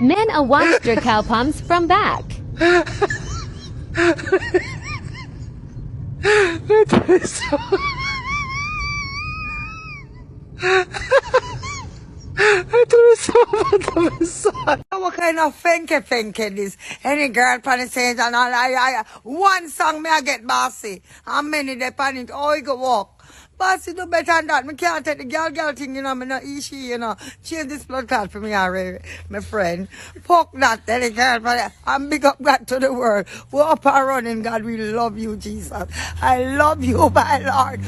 Men a watch their cow pumps from back. That is so... What kind of fenke this? Any girl pan the stage and I one song me I get bossy. And many they pan it, oh you go walk. Bossy do better than that. Me can't take the girl thing, you know, me not easy, you know. Change this blood clot for me already, my friend. Fuck that, any girl pan it. And big up God to the world. We're up and running, God, we love you, Jesus. I love you, my Lord.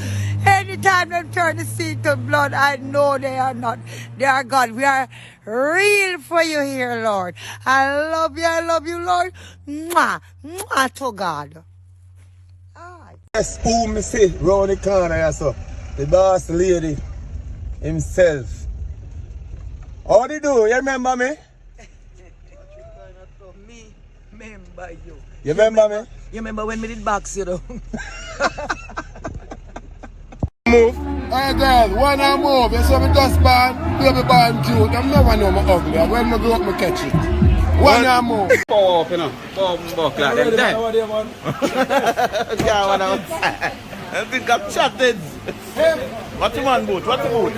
Anytime they turn the seed to blood, I know they are not. They are God. We are real for you here, Lord. I love you, Lord. Mwah, mwah to God. Yes, who me see round the corner here, so the boss lady himself. How do you do? You remember me? Me remember you. You remember me? You remember when me did box you though? Move. Hey girl, when I move, you see me just born, baby born cute. I'm never know me ugly. When I grow up, me catch it. When I move. Power up, you know. Power up like them there. Yeah, man. I think I'm chatted. What's the man boot? What's the boot?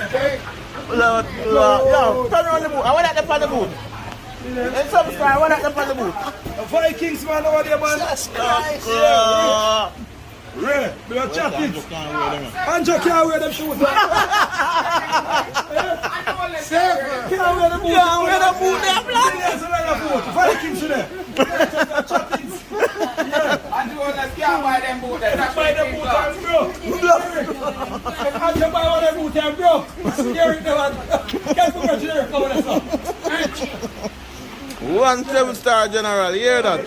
Yo, turn around the boot. I want that up on the boot. It's some star, I want that up on the boot. Vikings man over there, man. Jesus Christ. Ray, we are chatting. Andrew can't wear them shoes. Can't wear the boot. Can't wear the boot, they're black. There's another boot. Vikings there. Chatting. Andrew can't buy them boot. Buy them boot and broke. Andrew buy one of them boot and broke. Scary one. Can't forget you there. 1 7-star general, you hear that?